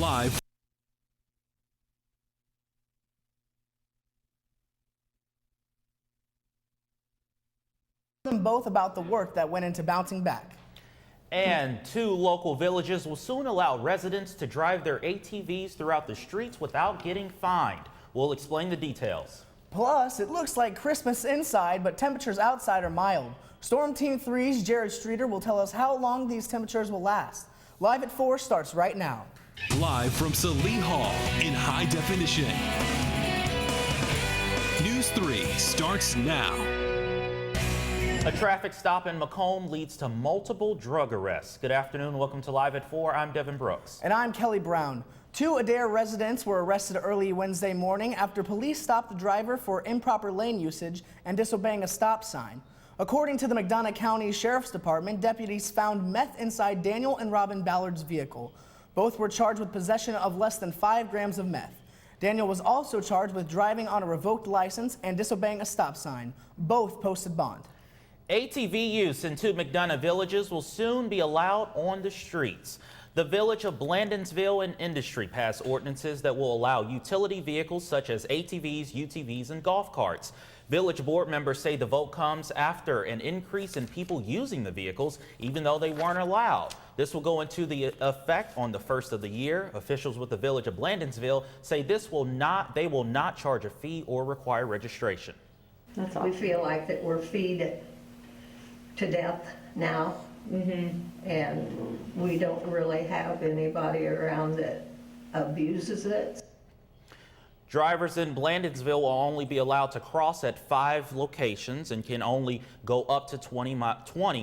Live. Them both about the work that went into bouncing back. And 2 local villages will soon allow residents to drive their ATVs throughout the streets without getting fined. We'll explain the details. Plus, it looks like Christmas inside, but temperatures outside are mild. Storm Team 3's Jared Streeter will tell us how long these temperatures will last. Live at 4 starts right now. Live from Saline Hall in high definition. News 3 starts now. A traffic stop in Macomb leads to multiple drug arrests. Good afternoon. Welcome to Live at 4. I'm Devin Brooks. And I'm Kelly Brown. 2 Adair residents were arrested early Wednesday morning after police stopped the driver for improper lane usage and disobeying a stop sign. According to the McDonough County Sheriff's Department, deputies found meth inside Daniel and Robin Ballard's vehicle. Both were charged with possession of less than 5 grams of meth. Daniel was also charged with driving on a revoked license and disobeying a stop sign. Both posted bond. ATV use in 2 McDonough villages will soon be allowed on the streets. The village of Blandonsville and Industry passed ordinances that will allow utility vehicles such as ATVs, UTVs, and golf carts. Village board members say the vote comes after an increase in people using the vehicles, even though they weren't allowed. This will go into the effect on the first of the year. Officials with the village of Blandonsville say they will not charge a fee or require registration. That's all. We feel like that we're feed to death now. And we don't really have anybody around that abuses it. Drivers in Blandonsville will only be allowed to cross at 5 locations and can only go up to 20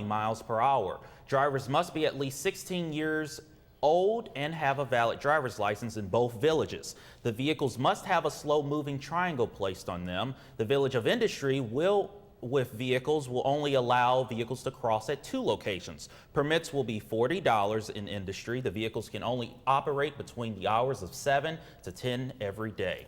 miles per hour. Drivers must be at least 16 years old and have a valid driver's license in both villages. The vehicles must have a slow-moving triangle placed on them. The Village of Industry will only allow vehicles to cross at 2 locations. Permits will be $40 in Industry. The vehicles can only operate between the hours of 7 to 10 every day.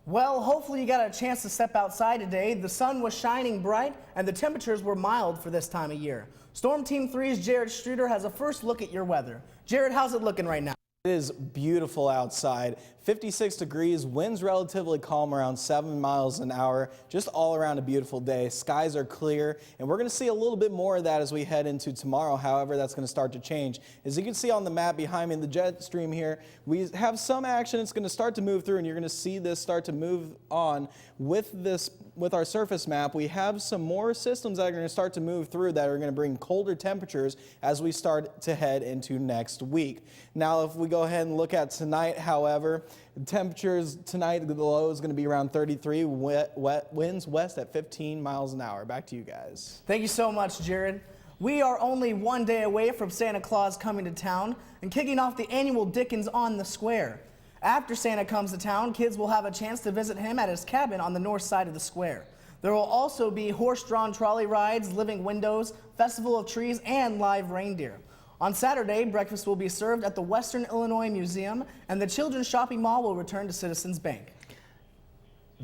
Well, hopefully you got a chance to step outside today. The sun was shining bright and the temperatures were mild for this time of year. Storm Team 3's Jared Streeter has a first look at your weather. Jared, how's it looking right now? It is beautiful outside. 56 degrees, winds relatively calm around 7 miles an hour. Just all around a beautiful day. Skies are clear, and we're going to see a little bit more of that as we head into tomorrow. However, that's going to start to change. As you can see on the map behind me in the jet stream here, we have some action. It's going to start to move through, and you're going to see this start to move on with our surface map. We have some more systems that are going to start to move through that are going to bring colder temperatures as we start to head into next week. Now, if we go ahead and look at tonight, however, temperatures tonight, the low is going to be around 33, winds west at 15 miles an hour. Back to you guys. Thank you so much, Jared. We are only one day away from Santa Claus coming to town and kicking off the annual Dickens on the Square. After Santa comes to town, kids will have a chance to visit him at his cabin on the north side of the square. There will also be horse-drawn trolley rides, living windows, festival of trees, and live reindeer. On Saturday, breakfast will be served at the Western Illinois Museum, and the Children's Shopping Mall will return to Citizens Bank.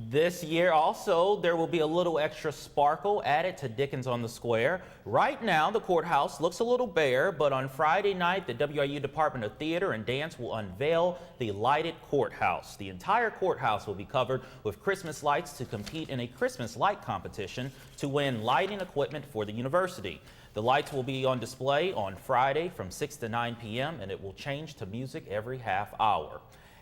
This year also, there will be a little extra sparkle added to Dickens on the Square. Right now, the courthouse looks a little bare, but on Friday night, the WIU Department of Theater and Dance will unveil the lighted courthouse. The entire courthouse will be covered with Christmas lights to compete in a Christmas light competition to win lighting equipment for the university. The lights will be on display on Friday from 6 to 9 p.m. and it will change to music every half hour.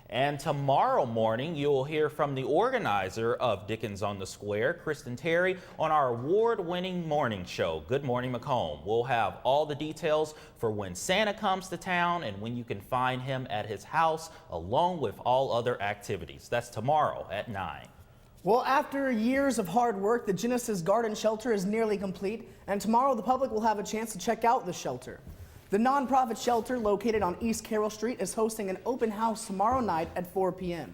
And tomorrow morning, you will hear from the organizer of Dickens on the Square, Kristen Terry, on our award-winning morning show, Good Morning Macomb. We'll have all the details for when Santa comes to town and when you can find him at his house, along with all other activities. That's tomorrow at 9. Well, after years of hard work, the Genesis Garden Shelter is nearly complete, and tomorrow the public will have a chance to check out the shelter. The nonprofit shelter located on East Carroll Street is hosting an open house tomorrow night at 4 p.m.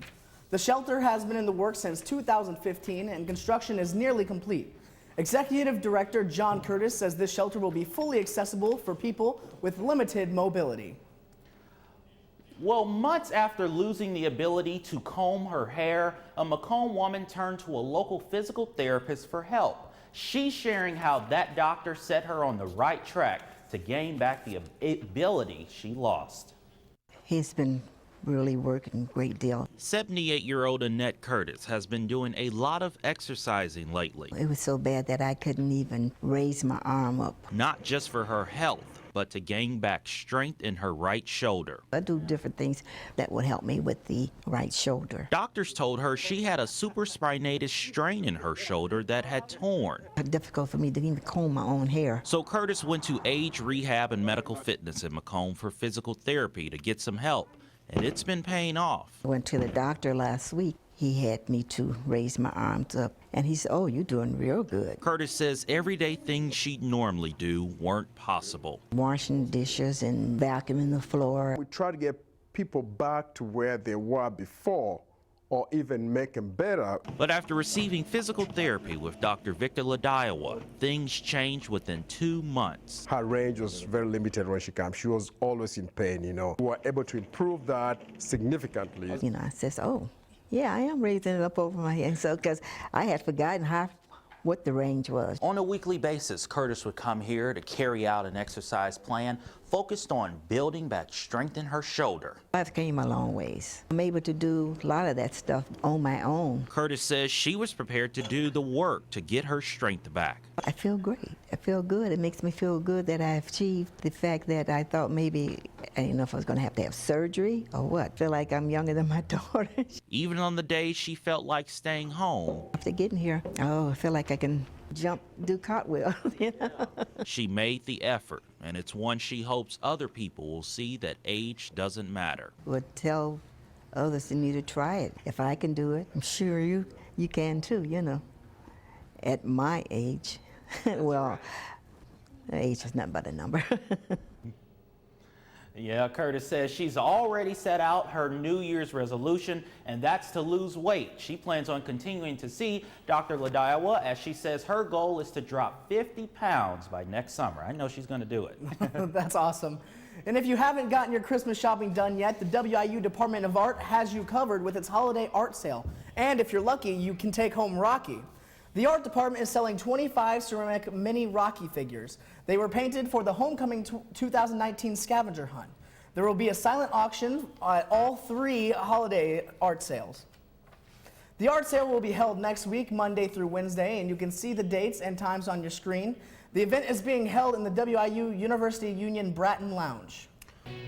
The shelter has been in the works since 2015 and construction is nearly complete. Executive Director John Curtis says this shelter will be fully accessible for people with limited mobility. Well, months after losing the ability to comb her hair, a Macomb woman turned to a local physical therapist for help. She's sharing how that doctor set her on the right track to gain back the ability she lost. He's been really working a great deal. 78-year-old Annette Curtis has been doing a lot of exercising lately, It was so bad that I couldn't even raise my arm up. not just for her health, but to gain back strength in her right shoulder. I do different things that would help me with the right shoulder. Doctors told her she had a supraspinatus strain in her shoulder that had torn. It's difficult for me to even comb my own hair. So Curtis went to Age Rehab and Medical Fitness in Macomb for physical therapy to get some help, and it's been paying off. I went to the doctor last week. He had me to raise my arms up, and he said, "Oh, you're doing real good." Curtis says everyday things she'd normally do weren't possible. Washing dishes and vacuuming the floor. We try to get people back to where they were before, or even make them better. But after receiving physical therapy with Dr. Victor Ladayawa, things changed within 2 months. Her range was very limited when she came. She was always in pain, you know. We were able to improve that significantly. You know, I says, "Oh, yeah, I am raising it up over my head." So, because I had forgotten what the range was. On a weekly basis, Curtis would come here to carry out an exercise plan focused on building back strength in her shoulder. I've came a long ways. I'm able to do a lot of that stuff on my own. Curtis says she was prepared to do the work to get her strength back. I feel great. I feel good. It makes me feel good that I achieved the fact that I thought maybe, I didn't know if I was going to have surgery or what. I feel like I'm younger than my daughter. Even on the days she felt like staying home, After getting here, I feel like I can jump, do cartwheel, you know. she made the effort, and it's one she hopes other people will see that age doesn't matter. Would tell others they need to try it. If I can do it, I'm sure you can too, you know. At my age, well, age is nothing but a number. Yeah, Curtis says she's already set out her New Year's resolution, and that's to lose weight. She plans on continuing to see Dr. Ladayawa, as she says her goal is to drop 50 pounds by next summer. I know she's going to do it. That's awesome. And if you haven't gotten your Christmas shopping done yet, the WIU Department of Art has you covered with its holiday art sale. And if you're lucky, you can take home Rocky. The art department is selling 25 ceramic mini Rocky figures. They were painted for the Homecoming 2019 scavenger hunt. There will be a silent auction at all 3 holiday art sales. The art sale will be held next week, Monday through Wednesday, and you can see the dates and times on your screen. The event is being held in the WIU University Union Bratton Lounge.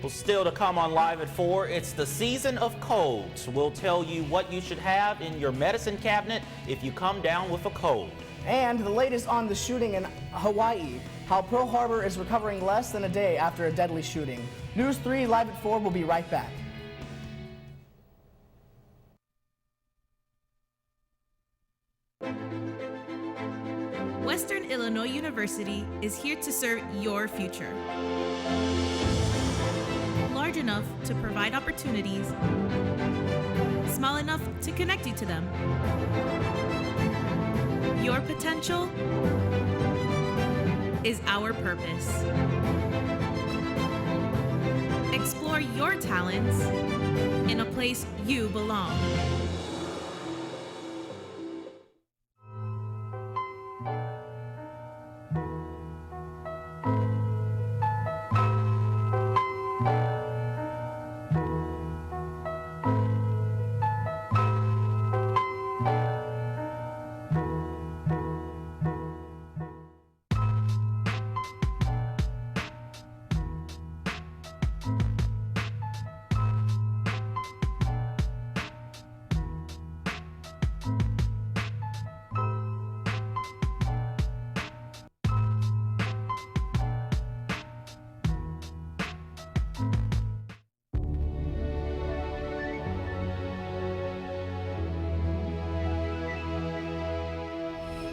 Well, still to come on Live at 4, it's the season of colds. We'll tell you what you should have in your medicine cabinet if you come down with a cold. And the latest on the shooting in Hawaii, how Pearl Harbor is recovering less than a day after a deadly shooting. News 3 Live at 4 will be right back. Western Illinois University is here to serve your future. Large enough to provide opportunities, small enough to connect you to them. Your potential is our purpose. Explore your talents in a place you belong.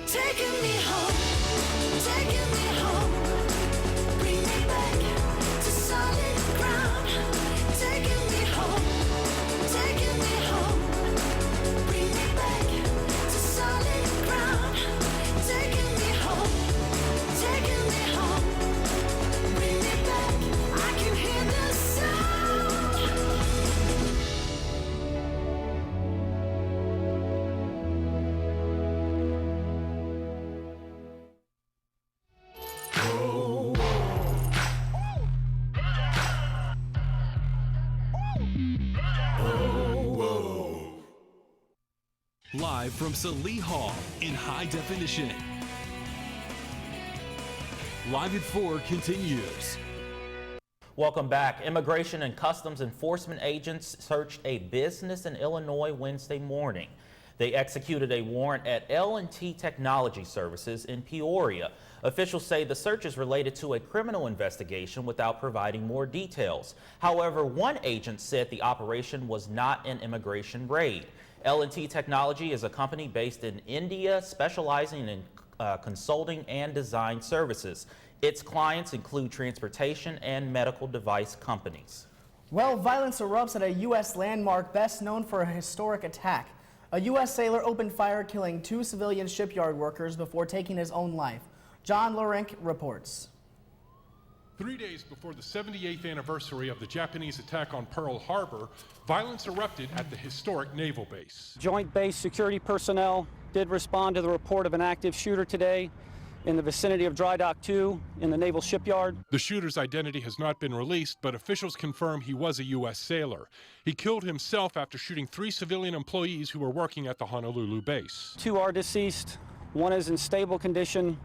Taking me home, bring me back to solid ground. Taking me home, bring me back to solid ground. Taking me home, bring me back. I can hear the sound. Live from Salee Hall in high definition. Live at 4 continues. Welcome back. Immigration and Customs Enforcement agents searched a business in Illinois Wednesday morning. They executed a warrant at L&T Technology Services in Peoria. Officials say the search is related to a criminal investigation without providing more details. However, one agent said the operation was not an immigration raid. L&T Technology is a company based in India specializing in consulting and design services. Its clients include transportation and medical device companies. Well, violence erupts at a U.S. landmark best known for a historic attack. A U.S. sailor opened fire, killing 2 civilian shipyard workers before taking his own life. John Lorink reports. 3 days before the 78th anniversary of the Japanese attack on Pearl Harbor, violence erupted at the historic naval base. Joint base security personnel did respond to the report of an active shooter today in the vicinity of Dry Dock 2 in the naval shipyard. The shooter's identity has not been released, but officials confirm he was a U.S. sailor. He killed himself after shooting 3 civilian employees who were working at the Honolulu base. 2 are deceased. 1 is in stable condition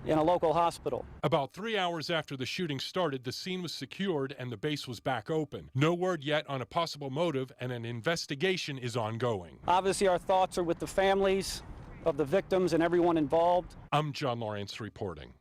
in a local hospital. About 3 hours after the shooting started, the scene was secured and the base was back open. No word yet on a possible motive, and an investigation is ongoing. Obviously, our thoughts are with the families of the victims and everyone involved. I'm John Lawrence reporting.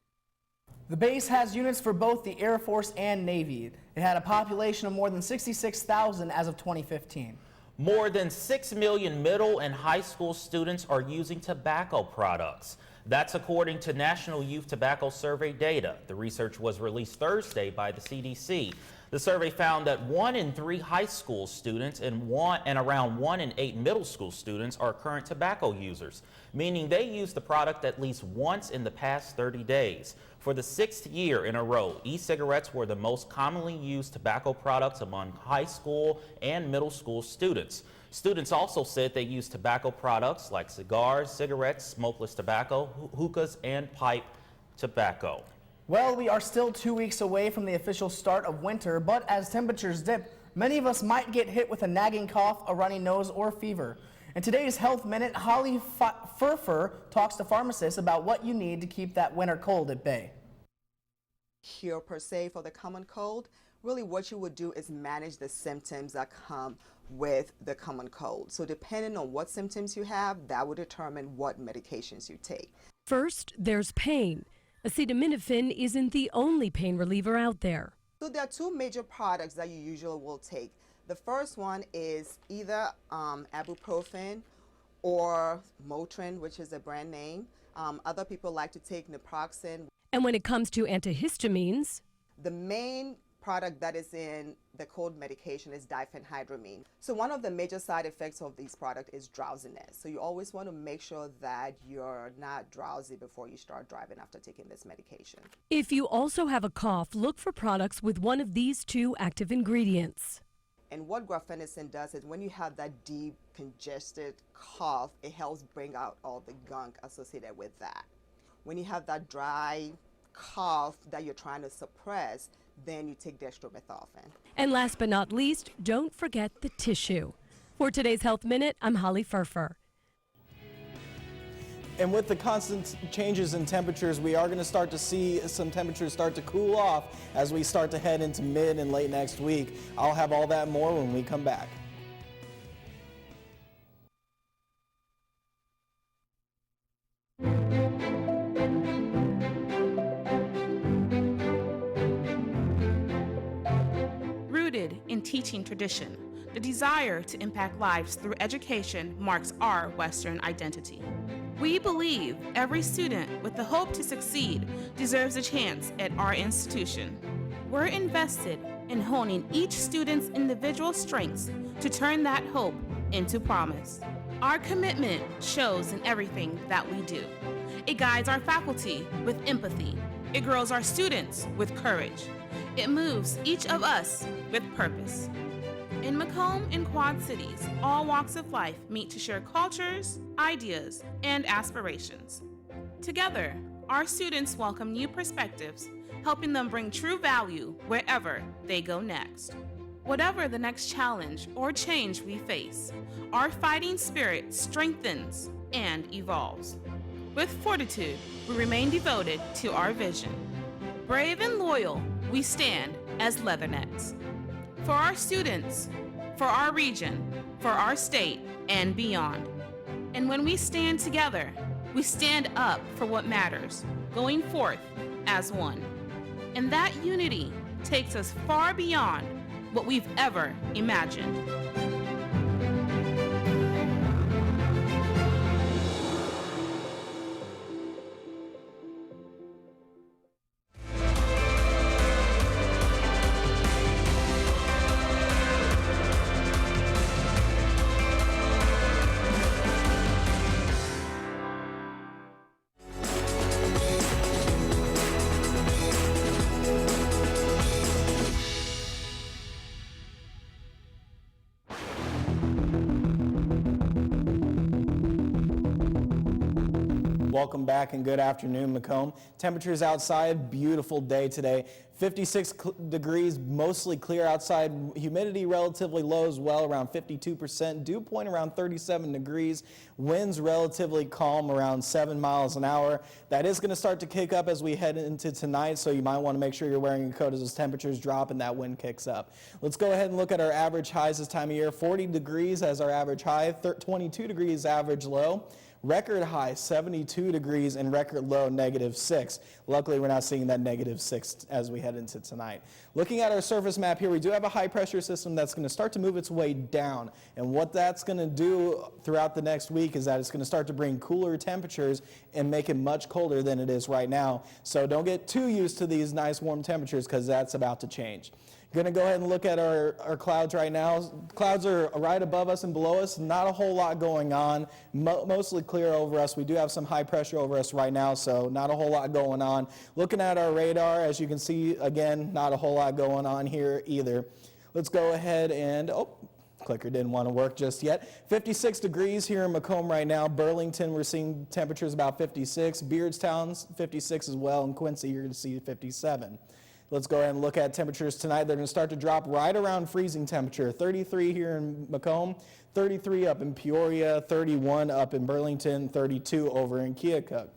The base has units for both the Air Force and Navy. It had a population of more than 66,000 as of 2015. More than 6 million middle and high school students are using tobacco products. That's according to National Youth Tobacco Survey data. The research was released Thursday by the CDC. The survey found that 1 in 3 high school students and around 1 in 8 middle school students are current tobacco users, meaning they use the product at least once in the past 30 days. For the 6th year in a row, e-cigarettes were the most commonly used tobacco products among high school and middle school students. Students also said they use tobacco products like cigars, cigarettes, smokeless tobacco, hookahs, and pipe tobacco. Well, we are still 2 weeks away from the official start of winter, but as temperatures dip, many of us might get hit with a nagging cough, a runny nose, or fever. In today's Health Minute, Holly Furfer talks to pharmacists about what you need to keep that winter cold at bay. Cure per se for the common cold. Really what you would do is manage the symptoms that come with the common cold. So depending on what symptoms you have, that will determine what medications you take. First, there's pain. Acetaminophen isn't the only pain reliever out there. So there are 2 major products that you usually will take. The first one is either ibuprofen or Motrin, which is a brand name. Other people like to take naproxen. And when it comes to antihistamines, the main product that is in the cold medication is diphenhydramine. So one of the major side effects of this product is drowsiness. So you always want to make sure that you're not drowsy before you start driving after taking this medication. if you also have a cough, look for products with one of these 2 active ingredients. And what guaifenesin does is when you have that deep congested cough, it helps bring out all the gunk associated with that. When you have that dry cough that you're trying to suppress, then you take dextromethorphan. And last but not least, don't forget the tissue. For today's Health Minute, I'm Holly Furfer. And with the constant changes in temperatures, we are going to start to see some temperatures start to cool off as we start to head into mid and late next week. I'll have all that and more when we come back. Rooted in teaching tradition, the desire to impact lives through education marks our Western identity. We believe every student with the hope to succeed deserves a chance at our institution. We're invested in honing each student's individual strengths to turn that hope into promise. Our commitment shows in everything that we do. It guides our faculty with empathy. It grows our students with courage. It moves each of us with purpose. In Macomb and Quad Cities, all walks of life meet to share cultures, ideas, and aspirations. Together, our students welcome new perspectives, helping them bring true value wherever they go next. Whatever the next challenge or change we face, our fighting spirit strengthens and evolves. With fortitude, we remain devoted to our vision. Brave and loyal, we stand as Leathernecks. For our students, for our region, for our state, and beyond. And when we stand together, we stand up for what matters, going forth as one. And that unity takes us far beyond what we've ever imagined. Welcome back and good afternoon, Macomb. Temperatures outside, beautiful day today. 56 degrees, mostly clear outside. Humidity relatively low as well, around 52%. Dew point around 37 degrees. Winds relatively calm, around 7 miles an hour. That is going to start to kick up as we head into tonight, so you might want to make sure you're wearing a coat as those temperatures drop and that wind kicks up. Let's go ahead and look at our average highs this time of year. 40 degrees as our average high, 22 degrees average low. Record high 72 degrees and record low -6. Luckily, we're not seeing that -6 as we head into tonight. Looking at our surface map here, we do have a high pressure system that's going to start to move its way down. And what that's going to do throughout the next week is that it's going to start to bring cooler temperatures and make it much colder than it is right now. So don't get too used to these nice warm temperatures because that's about to change. Going to go ahead and look at our clouds right now. Clouds are right above us and below us. Not a whole lot going on. Mostly clear over us. We do have some high pressure over us right now, so not a whole lot going on. Looking at our radar, as you can see, again, not a whole lot going on here either. Let's go ahead and, clicker didn't want to work just yet. 56 degrees here in Macomb right now. Burlington, we're seeing temperatures about 56. Beardstown's 56 as well. And Quincy, you're going to see 57. Let's go ahead and look at temperatures tonight. They're going to start to drop right around freezing temperature. 33 here in Macomb, 33 up in Peoria, 31 up in Burlington, 32 over in Keokuk.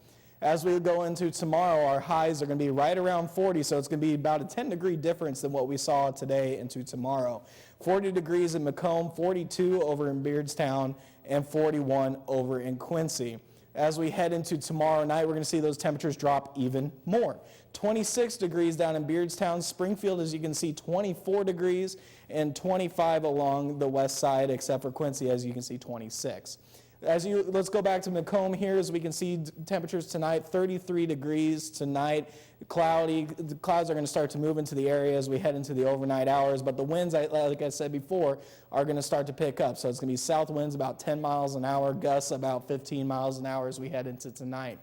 As we go into tomorrow, our highs are going to be right around 40, so it's going to be about a 10-degree difference than what we saw today into tomorrow. 40 degrees in Macomb, 42 over in Beardstown, and 41 over in Quincy. As we head into tomorrow night, we're going to see those temperatures drop even more. 26 degrees down in Beardstown. Springfield, as you can see, 24 degrees and 25 along the west side, except for Quincy, as you can see, 26. Let's go back to Macomb here, as we can see temperatures tonight, 33 degrees tonight, cloudy. The clouds are going to start to move into the area as we head into the overnight hours, but the winds, like I said before, are going to start to pick up. So it's going to be south winds about 10 miles an hour, gusts about 15 miles an hour as we head into tonight.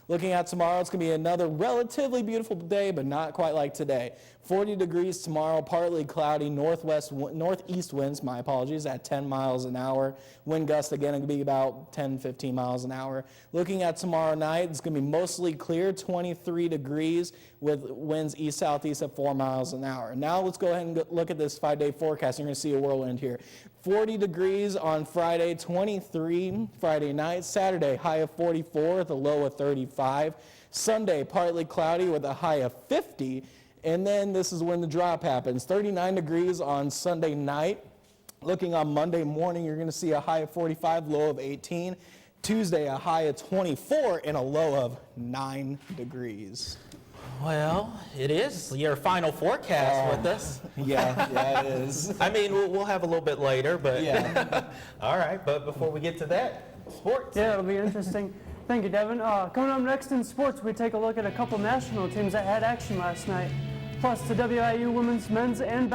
Looking at tomorrow, it's going to be another relatively beautiful day, but not quite like today. 40 degrees tomorrow, partly cloudy, northeast winds, at 10 miles an hour. Wind gusts again going to be about 10, 15 miles an hour. Looking at tomorrow night, it's going to be mostly clear, 23 degrees with winds east-southeast at 4 miles an hour. Now let's go ahead and look at this 5-day forecast. You're going to see a whirlwind here. 40 degrees on Friday, 23 Friday night. Saturday, high of 44 with a low of 35. Sunday, partly cloudy with a high of 50. And then this is when the drop happens. 39 degrees on Sunday night. Looking on Monday morning, you're going to see a high of 45, low of 18. Tuesday, a high of 24 and a low of 9 degrees. Well, it is your final forecast with us. Yeah, it is. I mean, we'll have a little bit later, but yeah. All right, but before we get to that, sports. Yeah, it'll be interesting. Thank you, Devin. Coming up next in sports, we take a look at a couple national teams that had action last night. Plus, the WIU women's, men's and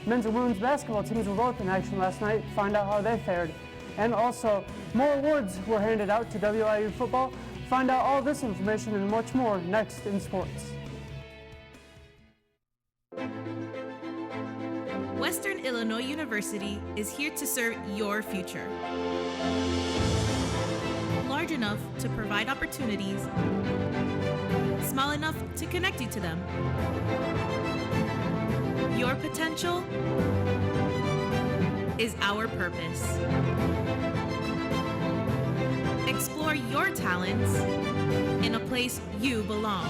women's basketball teams were both in action last night. Find out how they fared. And also, more awards were handed out to WIU football. Find out all this information and much more next in sports. Western Illinois University is here to serve your future. Large enough to provide opportunities, small enough to connect you to them. Your potential is our purpose. Explore your talents in a place you belong.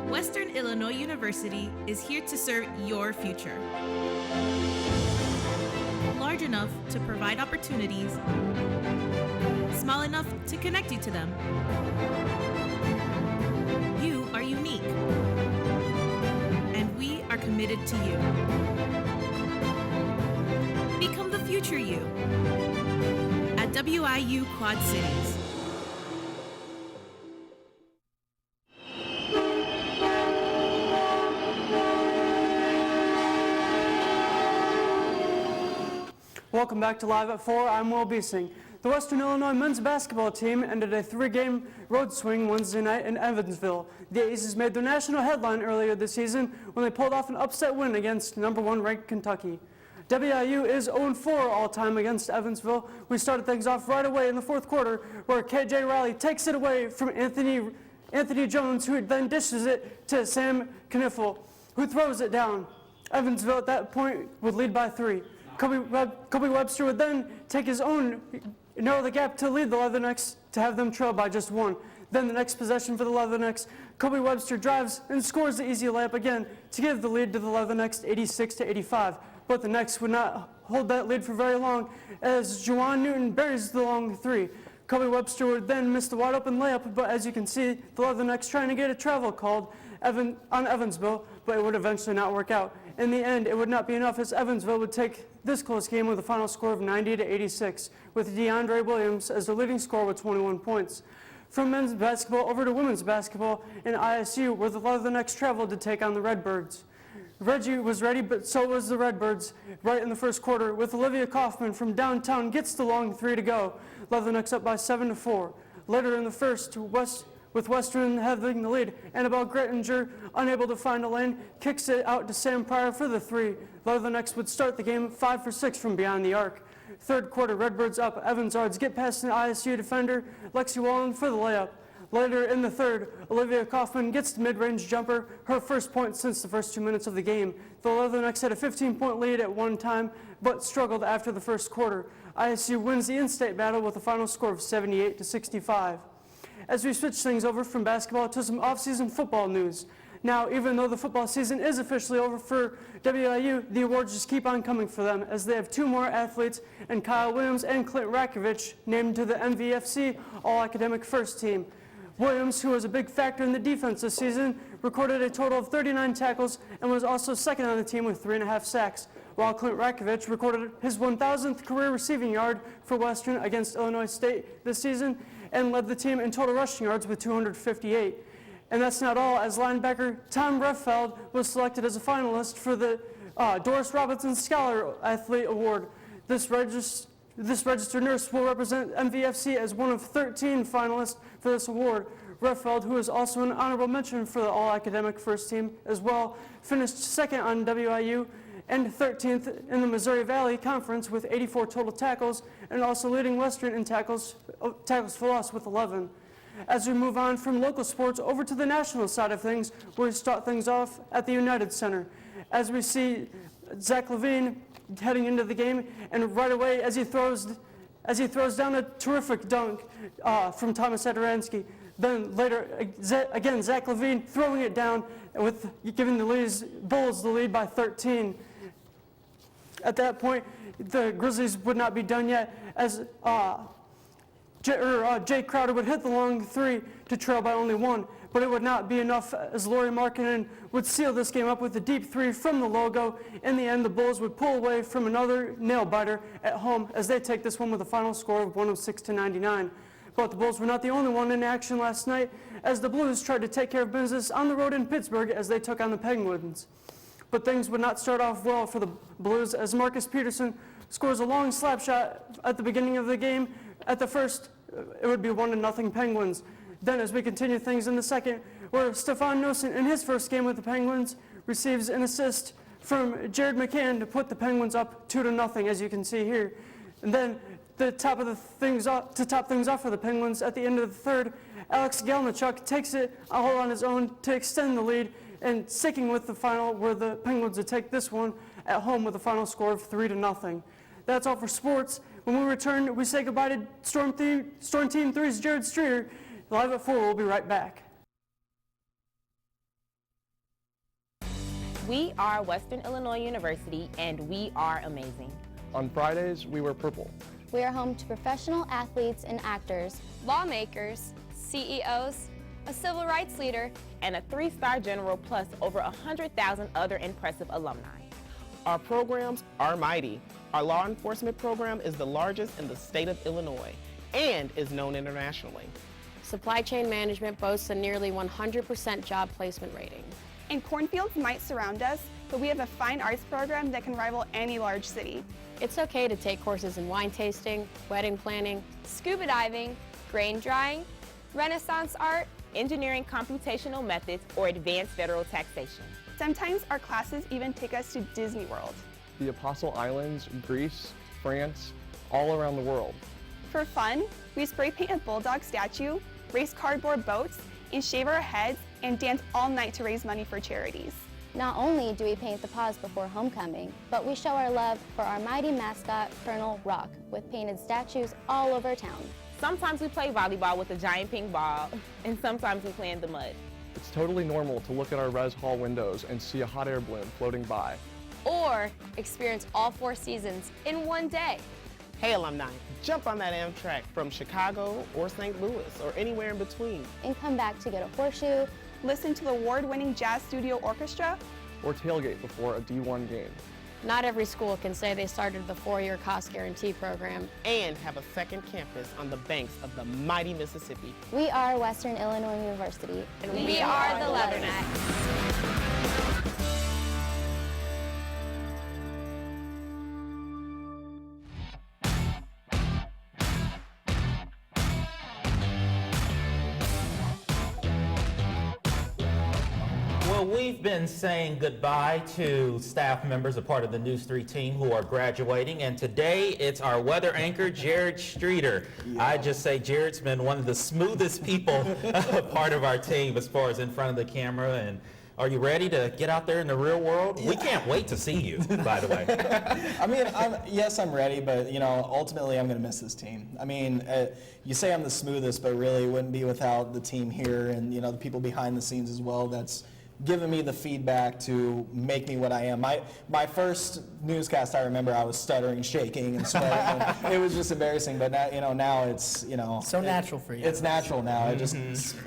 Western Illinois University is here to serve your future. Large enough to provide opportunities, small enough to connect you to them. You are unique, and we are committed to you. Become the future you at WIU Quad Cities. Welcome back to Live at 4. I'm Will Biesing. The Western Illinois men's basketball team ended a 3-game road swing Wednesday night in Evansville. The Aces made their national headline earlier this season when they pulled off an upset win against number 1 ranked Kentucky. WIU is 0-4 all-time against Evansville. We started things off right away in the fourth quarter where KJ Riley takes it away from Anthony Jones, who then dishes it to Sam Kniffel, who throws it down. Evansville at that point would lead by 3. Kobe Webster would then take his own, narrow the gap to lead the Leathernecks to have them trail by just 1. Then the next possession for the Leathernecks, Kobe Webster drives and scores the easy layup again to give the lead to the Leathernecks 86-85. But the Necks would not hold that lead for very long as Juwan Newton buries the long 3. Kobe Webster would then miss the wide open layup, but as you can see, the Leathernecks trying to get a travel called on Evansville, but it would eventually not work out. In the end, it would not be enough as Evansville would take this close game with a final score of 90-86, with DeAndre Williams as the leading scorer with 21 points. From men's basketball over to women's basketball in ISU, where the Leathernecks traveled to take on the Redbirds. Reggie was ready, but so was the Redbirds right in the first quarter, with Olivia Kaufman from downtown gets the long 3 to go. Leathernecks up by 7-4. Later in the first, with Western having the lead, Annabelle Grettinger, unable to find a lane, kicks it out to Sam Pryor for the 3. Leathernecks would start the game 5 for 6 from beyond the arc. Third quarter, Redbirds up. Evansards get past an ISU defender, Lexi Wallen for the layup. Later in the third, Olivia Kaufman gets the mid-range jumper, her first point since the first 2 minutes of the game. The Leathernecks had a 15-point lead at one time, but struggled after the first quarter. ISU wins the in-state battle with a final score of 78-65. As we switch things over from basketball to some off-season football news. Now, even though the football season is officially over for WIU, the awards just keep on coming for them as they have 2 more athletes, and Kyle Williams and Clint Rakovich named to the MVFC All-Academic First Team. Williams, who was a big factor in the defense this season, recorded a total of 39 tackles and was also second on the team with 3.5 sacks, while Clint Rakovich recorded his 1,000th career receiving yard for Western against Illinois State this season and led the team in total rushing yards with 258. And that's not all, as linebacker Tom Reffeld was selected as a finalist for the Doris Robinson Scholar Athlete Award. This registered nurse will represent MVFC as one of 13 finalists for this award. Reffeld, who is also an honorable mention for the All-Academic First Team as well, finished second on WIU and 13th in the Missouri Valley Conference with 84 total tackles, and also leading Western in tackles for loss with 11. As we move on from local sports over to the national side of things, we start things off at the United Center. As we see Zach Levine heading into the game, and right away as he throws as he throws down a terrific dunk from Thomas Sadaransky. Then later, again, Zach Levine throwing it down, with giving the Bulls the lead by 13. At that point, the Grizzlies would not be done yet, as Jay Crowder would hit the long three to trail by only 1, but it would not be enough, as Lauri Markkanen would seal this game up with a deep 3 from the logo. In the end, the Bulls would pull away from another nail-biter at home as they take this one with a final score of 106-99. But the Bulls were not the only one in action last night, as the Blues tried to take care of business on the road in Pittsburgh as they took on the Penguins. But things would not start off well for the Blues, as Marcus Peterson scores a long slap shot at the beginning of the game. At the first, it would be 1-0 Penguins. Then as we continue things in the second, where Stefan Noesen in his first game with the Penguins receives an assist from Jared McCann to put the Penguins up 2-0, as you can see here. And then to top things off for the Penguins at the end of the third, Alex Galchenyuk takes it all on his own to extend the lead, and sticking with the final, where the Penguins would take this one at home with a final score of 3-0. That's all for sports. When we return, we say goodbye to Storm Team 3's Jared Streeter. Live at 4, we'll be right back. We are Western Illinois University, and we are amazing. On Fridays, we wear purple. We are home to professional athletes and actors, lawmakers, CEOs, a civil rights leader, and a 3-star general, plus over 100,000 other impressive alumni. Our programs are mighty. Our law enforcement program is the largest in the state of Illinois and is known internationally. Supply chain management boasts a nearly 100% job placement rating. And cornfields might surround us, but we have a fine arts program that can rival any large city. It's okay to take courses in wine tasting, wedding planning, scuba diving, grain drying, Renaissance art, engineering computational methods, or advanced federal taxation. Sometimes our classes even take us to Disney World. The Apostle Islands, Greece, France, all around the world. For fun, we spray paint a bulldog statue, race cardboard boats, and shave our heads and dance all night to raise money for charities. Not only do we paint the paws before homecoming, but we show our love for our mighty mascot, Colonel Rock, with painted statues all over town. Sometimes we play volleyball with a giant ping ball, and sometimes we play in the mud. It's totally normal to look at our res hall windows and see a hot air balloon floating by. Or experience all 4 seasons in one day. Hey alumni, jump on that Amtrak from Chicago or St. Louis or anywhere in between. And come back to get a horseshoe, listen to the award-winning Jazz Studio Orchestra, or tailgate before a D1 game. Not every school can say they started the 4-year cost guarantee program and have a second campus on the banks of the mighty Mississippi. We are Western Illinois University, and we are the Leathernecks. Well, we've been saying goodbye to staff members, a part of the News 3 team who are graduating, and today it's our weather anchor, Jared Streeter. Yeah. I just say Jared's been one of the smoothest people part of our team as far as in front of the camera. And are you ready to get out there in the real world? Yeah. We can't wait to see you, by the way. I mean, yes, I'm ready, but, you know, ultimately I'm going to miss this team. I mean, you say I'm the smoothest, but really it wouldn't be without the team here and, you know, the people behind the scenes as well that's given me the feedback to make me what I am. My first newscast, I remember I was stuttering, shaking, and sweating. And it was just embarrassing. But now, now it's so natural for you. It's natural now. It just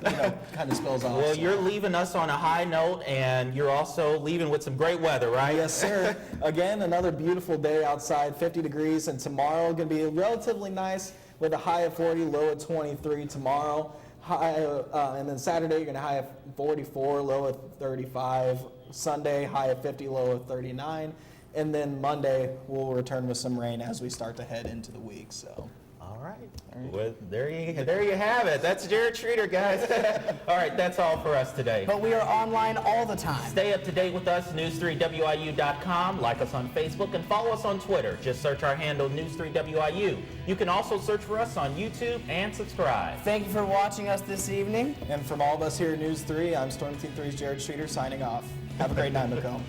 kind of spills off. Well, you're leaving us on a high note, and you're also leaving with some great weather, right? Yes, sir. Again, another beautiful day outside, 50 degrees, and tomorrow going to be relatively nice with a high of 40, low of 23 tomorrow. And then Saturday, you're going to high of 44, low of 35. Sunday, high of 50, low of 39. And then Monday, we'll return with some rain as we start to head into the week. So. All right. Well, there you have it. That's Jared Streeter, guys. All right, that's all for us today. But we are online all the time. Stay up to date with us, news3wiu.com. Like us on Facebook and follow us on Twitter. Just search our handle, News3WIU. You can also search for us on YouTube and subscribe. Thank you for watching us this evening. And from all of us here at News 3, I'm Storm Team 3's Jared Streeter signing off. Have a great night, Macomb.